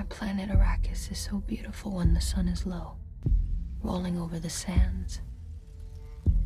planet Arrakis is so beautiful when the sun is low, rolling over the sands.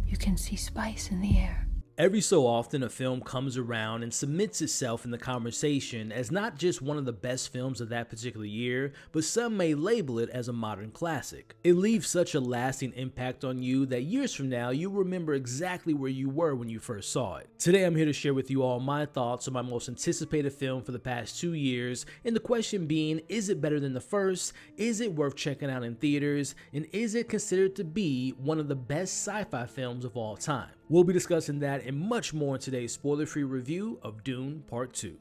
You can see spice in the air. Every so often, a film comes around and submits itself in the conversation as not just one of the best films of that particular year, but some may label it as a modern classic. It leaves such a lasting impact on you that years from now, you'll remember exactly where you were when you first saw it. Today, I'm here to share with you all my thoughts on my most anticipated film for the past 2 years, and the question being, is it better than the first? Is it worth checking out in theaters? And is it considered to be one of the best sci-fi films of all time? We'll be discussing that and much more in today's spoiler-free review of Dune Part 2.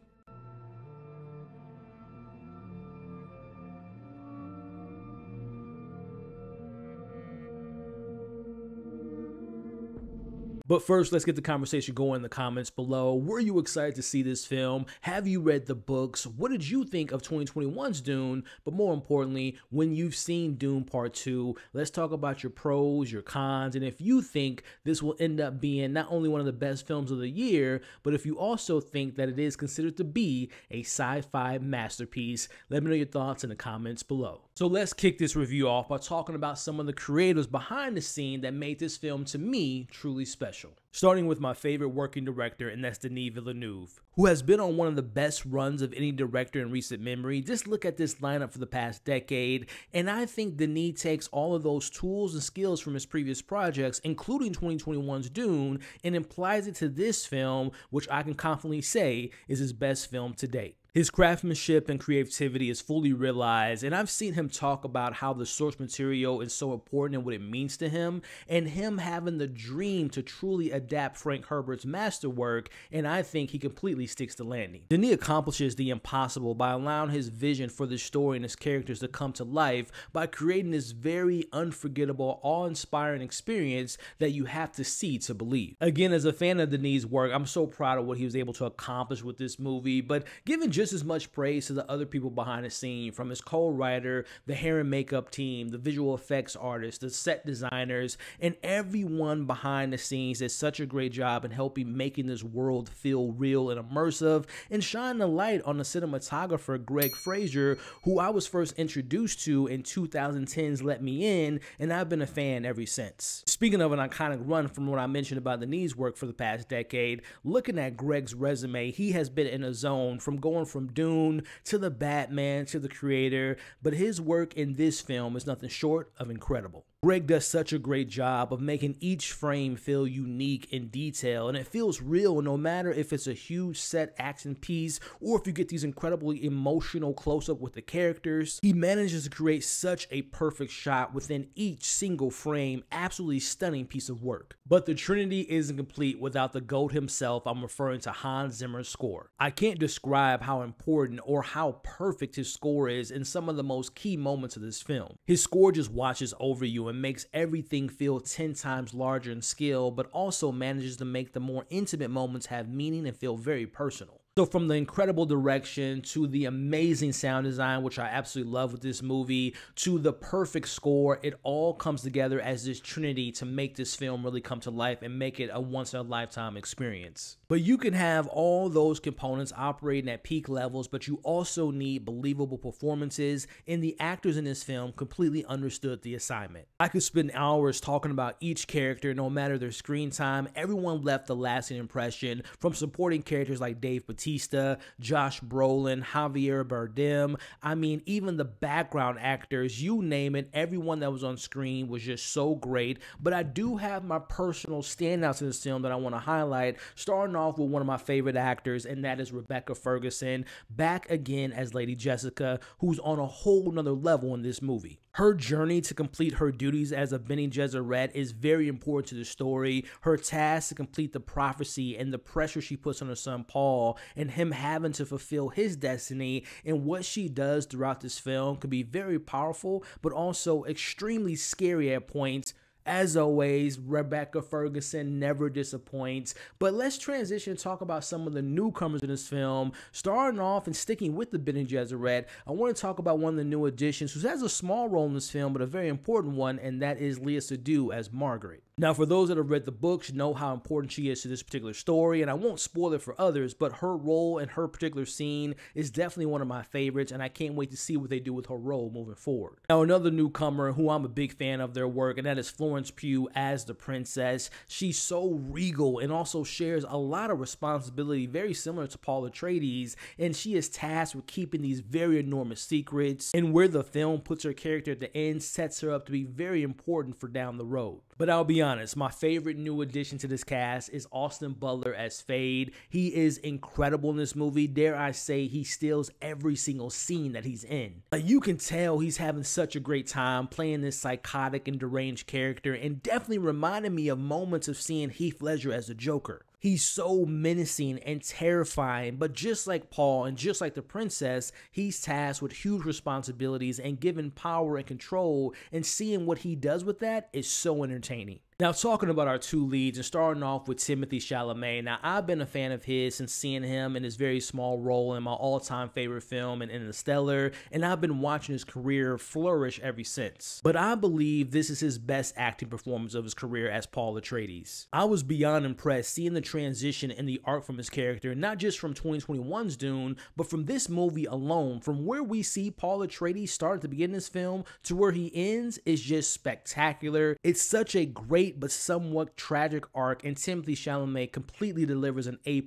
But first, let's get the conversation going in the comments below. Were you excited to see this film? Have you read the books? What did you think of 2021's Dune? But more importantly, when you've seen Dune Part 2, let's talk about your pros, your cons, and if you think this will end up being not only one of the best films of the year, but if you also think that it is considered to be a sci-fi masterpiece. Let me know your thoughts in the comments below. So let's kick this review off by talking about some of the creators behind the scene that made this film, to me, truly special. Starting with my favorite working director, and that's Denis Villeneuve, who has been on one of the best runs of any director in recent memory. Just look at this lineup for the past decade, and I think Denis takes all of those tools and skills from his previous projects, including 2021's Dune, and applies it to this film, which I can confidently say is his best film to date. His craftsmanship and creativity is fully realized, and I've seen him talk about how the source material is so important and what it means to him, and him having the dream to truly adapt Frank Herbert's masterwork, and I think he completely sticks the landing. Denis accomplishes the impossible by allowing his vision for this story and his characters to come to life by creating this very unforgettable, awe-inspiring experience that you have to see to believe. Again, as a fan of Denis' work, I'm so proud of what he was able to accomplish with this movie, but given just as much praise to the other people behind the scene, from his co-writer, the hair and makeup team, the visual effects artists, the set designers, and everyone behind the scenes did such a great job in helping making this world feel real and immersive, and shine a light on the cinematographer Greg Fraser, who I was first introduced to in 2010's Let Me In, and I've been a fan ever since. Speaking of an iconic run from what I mentioned about Denis' work for the past decade, looking at Greg's resume, he has been in a zone from going from Dune to the Batman to the Creator, but his work in this film is nothing short of incredible. Greg does such a great job of making each frame feel unique in detail, and it feels real no matter if it's a huge set action piece or if you get these incredibly emotional close-up with the characters. He manages to create such a perfect shot within each single frame, absolutely stunning piece of work. But the Trinity isn't complete without the GOAT himself. I'm referring to Hans Zimmer's score. I can't describe how important or how perfect his score is in some of the most key moments of this film. His score just washes over you and makes everything feel 10 times larger in scale, but also manages to make the more intimate moments have meaning and feel very personal. So from the incredible direction to the amazing sound design, which I absolutely love with this movie, to the perfect score, it all comes together as this trinity to make this film really come to life and make it a once-in-a-lifetime experience. But you can have all those components operating at peak levels, but you also need believable performances, and the actors in this film completely understood the assignment. I could spend hours talking about each character, no matter their screen time. Everyone left a lasting impression, from supporting characters like Dave Bautista, Josh Brolin, Javier Bardem. I mean, even the background actors, you name it, everyone that was on screen was just so great. But I do have my personal standouts in this film that I want to highlight, starting off with one of my favorite actors, and that is Rebecca Ferguson, back again as Lady Jessica, who's on a whole nother level in this movie. Her journey to complete her duties as a Bene Gesserit is very important to the story. Her task to complete the prophecy and the pressure she puts on her son Paul, and him having to fulfill his destiny, and what she does throughout this film can be very powerful, but also extremely scary at points. As always, Rebecca Ferguson never disappoints. But let's transition and talk about some of the newcomers in this film. Starting off and sticking with the Bene Gesserit, I want to talk about one of the new additions who has a small role in this film, but a very important one, and that is Léa Seydoux as Margaret. Now, for those that have read the books, know how important she is to this particular story, and I won't spoil it for others, but her role in her particular scene is definitely one of my favorites, and I can't wait to see what they do with her role moving forward. Now, another newcomer who I'm a big fan of their work, and that is Florence Pugh as the princess. She's so regal and also shares a lot of responsibility, very similar to Paul Atreides, and she is tasked with keeping these very enormous secrets, and where the film puts her character at the end sets her up to be very important for down the road. But I'll be honest, my favorite new addition to this cast is Austin Butler as Feyd. He is incredible in this movie. Dare I say, he steals every single scene that he's in. Like, you can tell he's having such a great time playing this psychotic and deranged character, and definitely reminded me of moments of seeing Heath Ledger as the Joker. He's so menacing and terrifying, but just like Paul and just like the princess, he's tasked with huge responsibilities and given power and control, and seeing what he does with that is so entertaining. Now, talking about our two leads and starting off with Timothée Chalamet. Now, I've been a fan of his since seeing him in his very small role in my all-time favorite film, Interstellar, and I've been watching his career flourish ever since. But I believe this is his best acting performance of his career as Paul Atreides. I was beyond impressed seeing the transition and the arc from his character, not just from 2021's Dune, but from this movie alone. From where we see Paul Atreides start at the beginning of this film to where he ends is just spectacular. It's such a great but somewhat tragic arc, and Timothée Chalamet completely delivers an A++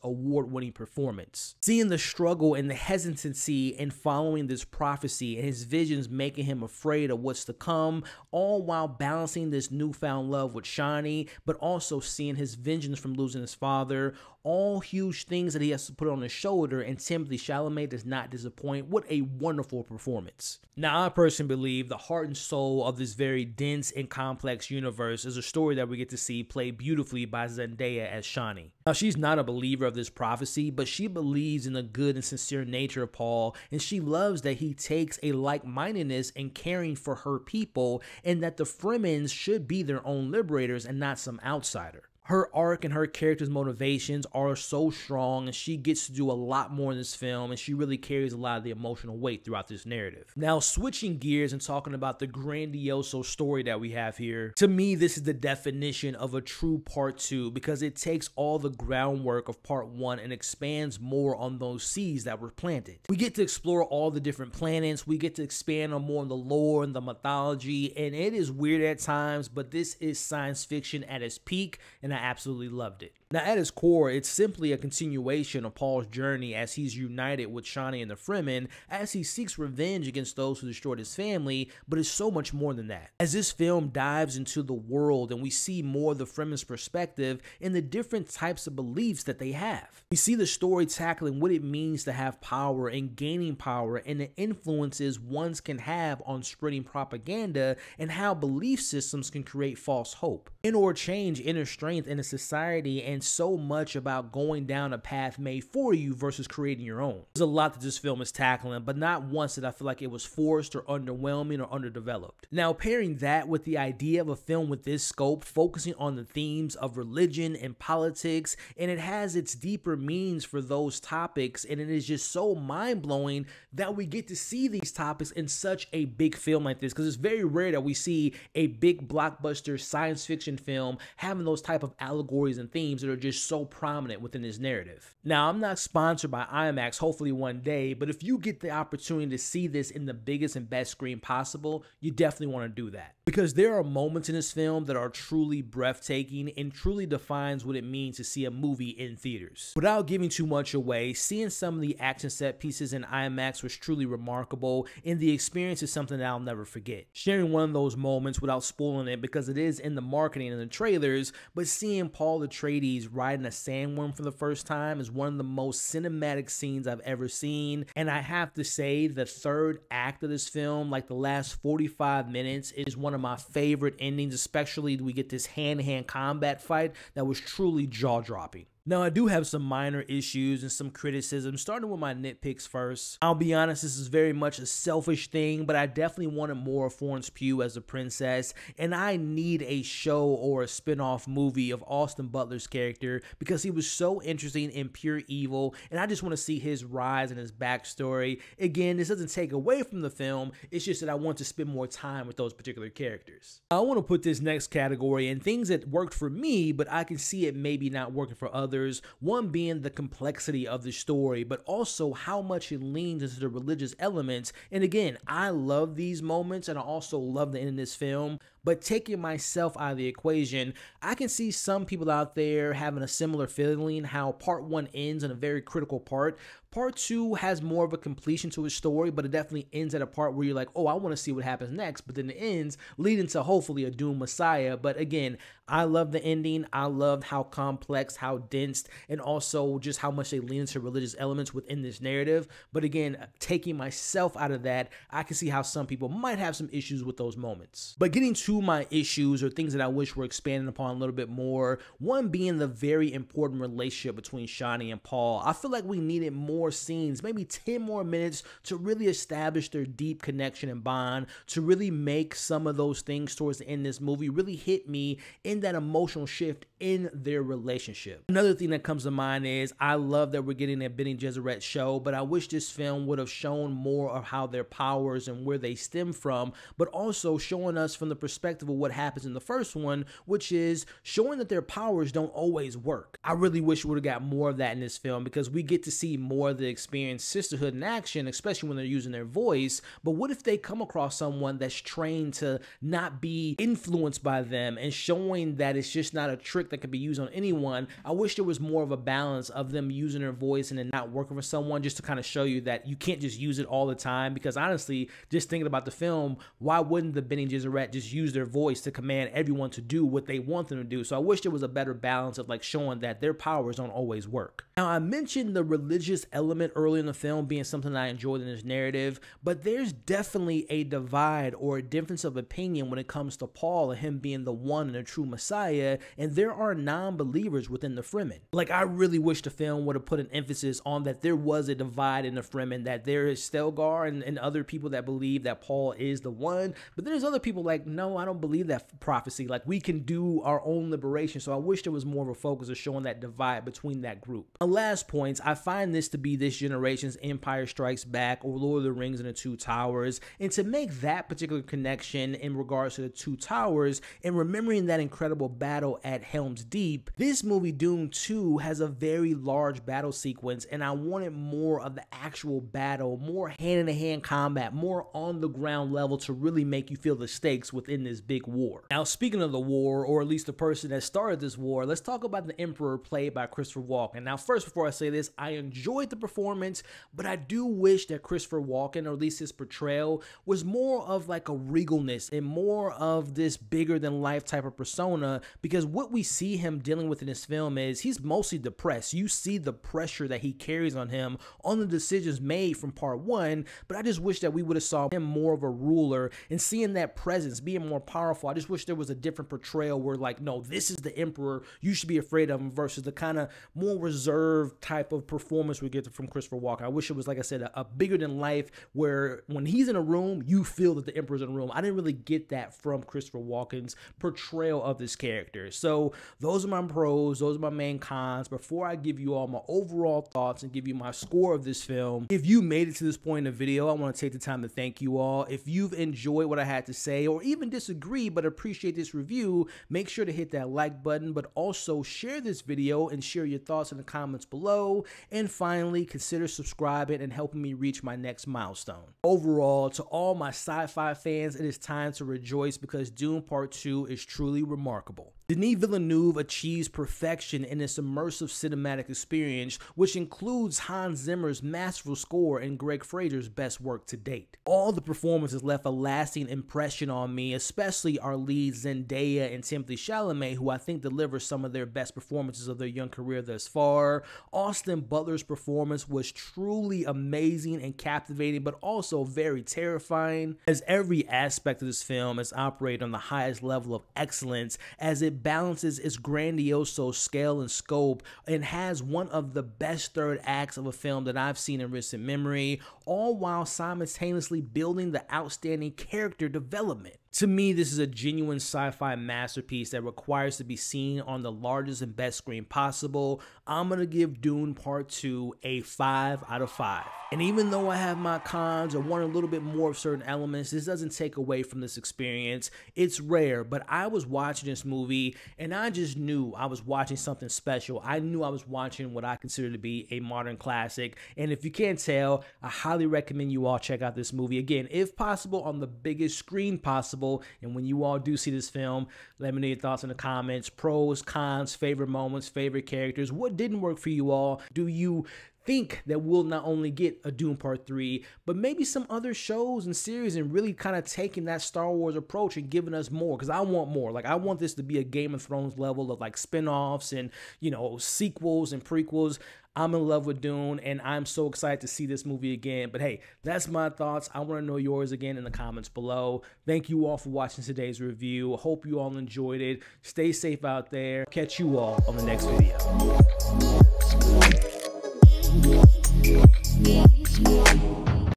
award-winning performance. Seeing the struggle and the hesitancy in following this prophecy and his visions making him afraid of what's to come, all while balancing this newfound love with Chani, but also seeing his vengeance from losing his father, all huge things that he has to put on his shoulder, and Timothée Chalamet does not disappoint. What a wonderful performance. Now, I personally believe the heart and soul of this very dense and complex universe is a story that we get to see played beautifully by Zendaya as Chani. Now, she's not a believer of this prophecy, but she believes in the good and sincere nature of Paul, and she loves that he takes a like-mindedness in caring for her people, and that the Fremen should be their own liberators and not some outsider. Her arc and her character's motivations are so strong, and she gets to do a lot more in this film, and she really carries a lot of the emotional weight throughout this narrative. Now, switching gears and talking about the grandioso story that we have here, to me, this is the definition of a true part 2, because it takes all the groundwork of part 1 and expands more on those seeds that were planted. We get to explore all the different planets, we get to expand on more on the lore and the mythology, and it is weird at times, but this is science fiction at its peak, and I absolutely loved it. Now, at its core, it's simply a continuation of Paul's journey as he's united with Chani and the Fremen, as he seeks revenge against those who destroyed his family, but it's so much more than that. As this film dives into the world and we see more of the Fremen's perspective and the different types of beliefs that they have. We see the story tackling what it means to have power and gaining power, and the influences ones can have on spreading propaganda, and how belief systems can create false hope and or change inner strength in a society, and so much about going down a path made for you versus creating your own. There's a lot that this film is tackling, but not once did I feel like it was forced or underwhelming or underdeveloped. Now, pairing that with the idea of a film with this scope, focusing on the themes of religion and politics, and it has its deeper meanings for those topics, and it is just so mind-blowing that we get to see these topics in such a big film like this, because it's very rare that we see a big blockbuster science fiction film having those type of allegories and themes that are just so prominent within this narrative. Now, I'm not sponsored by IMAX, hopefully one day, but if you get the opportunity to see this in the biggest and best screen possible, you definitely want to do that. Because there are moments in this film that are truly breathtaking and truly defines what it means to see a movie in theaters. Without giving too much away, seeing some of the action set pieces in IMAX was truly remarkable, and the experience is something that I'll never forget. Sharing one of those moments without spoiling it, because it is in the marketing and the trailers, but seeing Paul Atreides riding a sandworm for the first time is one of the most cinematic scenes I've ever seen, and I have to say the third act of this film, like the last 45 minutes, is one of my favorite endings, especially we get this hand-to-hand combat fight that was truly jaw-dropping. Now, I do have some minor issues and some criticism, starting with my nitpicks first. I'll be honest, this is very much a selfish thing, but I definitely wanted more of Florence Pugh as a princess, and I need a show or a spin-off movie of Austin Butler's character because he was so interesting in Pure Evil, and I just want to see his rise and his backstory. Again, this doesn't take away from the film, it's just that I want to spend more time with those particular characters. I want to put this next category in things that worked for me, but I can see it maybe not working for others. One being the complexity of the story, but also how much it leans into the religious elements. And again, I love these moments, and I also love the end of this film. But taking myself out of the equation, I can see some people out there having a similar feeling, how part 1 ends in a very critical part. Part 2 has more of a completion to its story, but it definitely ends at a part where you're like, oh, I want to see what happens next. But then it ends leading to hopefully a doomed Messiah. But again, I love the ending. I loved how complex, how dense, and also just how much they lean into religious elements within this narrative. But again, taking myself out of that, I can see how some people might have some issues with those moments. But getting to my issues or things that I wish were expanded upon a little bit more, one being the very important relationship between Chani and Paul. I feel like we needed more scenes, maybe 10 more minutes to really establish their deep connection and bond, to really make some of those things towards the end of this movie really hit me in that emotional shift in their relationship. Another thing that comes to mind is I love that we're getting a Bene Gesserit show, but I wish this film would have shown more of how their powers and where they stem from, but also showing us from the perspective of what happens in the first one, which is showing that their powers don't always work. I really wish we would have got more of that in this film because we get to see more of the experienced sisterhood in action, especially when they're using their voice. But what if they come across someone that's trained to not be influenced by them and showing that it's just not a trick that can be used on anyone? I wish there was more of a balance of them using their voice and then not working for someone, just to kind of show you that you can't just use it all the time. Because honestly, just thinking about the film, why wouldn't the Bene Gesserit just use their voice to command everyone to do what they want them to do? So I wish there was a better balance of like showing that their powers don't always work. Now, I mentioned the religious element earlier in the film being something I enjoyed in this narrative, but there's definitely a divide or a difference of opinion when it comes to Paul and him being the one and the true Messiah, and there are non-believers within the Fremen. Like, I really wish the film would have put an emphasis on that there was a divide in the Fremen, that there is Stelgar and other people that believe that Paul is the one, but there's other people like, no, I don't believe that prophecy. Like, we can do our own liberation. So I wish there was more of a focus of showing that divide between that group. A last point, I find this to be this generation's Empire Strikes Back or Lord of the Rings and the Two Towers, and to make that particular connection in regards to the Two Towers and remembering that incredible battle at Helm's Deep, this movie Dune 2 has a very large battle sequence, and I wanted more of the actual battle, more hand-in-hand combat, more on the ground level to really make you feel the stakes within this big war. Now, speaking of the war, or at least the person that started this war, let's talk about the Emperor played by Christopher Walken. Now, first, before I say this, I enjoyed the performance, but I do wish that Christopher Walken, or at least his portrayal, was more of like a regalness and more of this bigger than life type of persona, because what we see him dealing with in this film is he's mostly depressed. You see the pressure that he carries on him on the decisions made from part 1, but I just wish that we would have saw him more of a ruler and seeing that presence, being more powerful. I just wish there was a different portrayal where like, no, this is the Emperor, you should be afraid of him, versus the kind of more reserved type of performance we get from Christopher Walken. I wish it was, like I said, a bigger than life, where when he's in a room, you feel that the Emperor's in a room. I didn't really get that from Christopher Walken's portrayal of this character. So those are my pros, those are my main cons. Before I give you all my overall thoughts and give you my score of this film, if you made it to this point in the video, I want to take the time to thank you all. If you've enjoyed what I had to say, or even disagree but appreciate this review, make sure to hit that like button, but also share this video and share your thoughts in the comments below. And finally, consider subscribing and helping me reach my next milestone. Overall, to all my sci-fi fans, it is time to rejoice because Dune Part 2 is truly remarkable. Denis Villeneuve achieves perfection in this immersive cinematic experience, which includes Hans Zimmer's masterful score and Greg Fraser's best work to date. All the performances left a lasting impression on me, especially our leads Zendaya and Timothée Chalamet, who I think deliver some of their best performances of their young career thus far. Austin Butler's performance was truly amazing and captivating, but also very terrifying, as every aspect of this film is operated on the highest level of excellence, as it it balances its grandioso scale and scope and has one of the best third acts of a film that I've seen in recent memory, all while simultaneously building the outstanding character development. To me, this is a genuine sci-fi masterpiece that requires to be seen on the largest and best screen possible. I'm gonna give Dune Part 2 a 5 out of 5. And even though I have my cons or want a little bit more of certain elements, this doesn't take away from this experience. It's rare, but I was watching this movie and I just knew I was watching something special. I knew I was watching what I consider to be a modern classic. And if you can't tell, I highly recommend you all check out this movie. Again, if possible, on the biggest screen possible. And when you all do see this film, let me know your thoughts in the comments. Pros, cons, favorite moments, favorite characters. What didn't work for you all? Do you think that we'll not only get a Dune Part 3, but maybe some other shows and series, and really kind of taking that Star Wars approach and giving us more? Because I want more. Like, I want this to be a Game of Thrones level of like spin-offs and, you know, sequels and prequels. I'm in love with Dune, and I'm so excited to see this movie again. But hey, that's my thoughts. I want to know yours again in the comments below. Thank you all for watching today's review. Hope you all enjoyed it. Stay safe out there. Catch you all on the next video.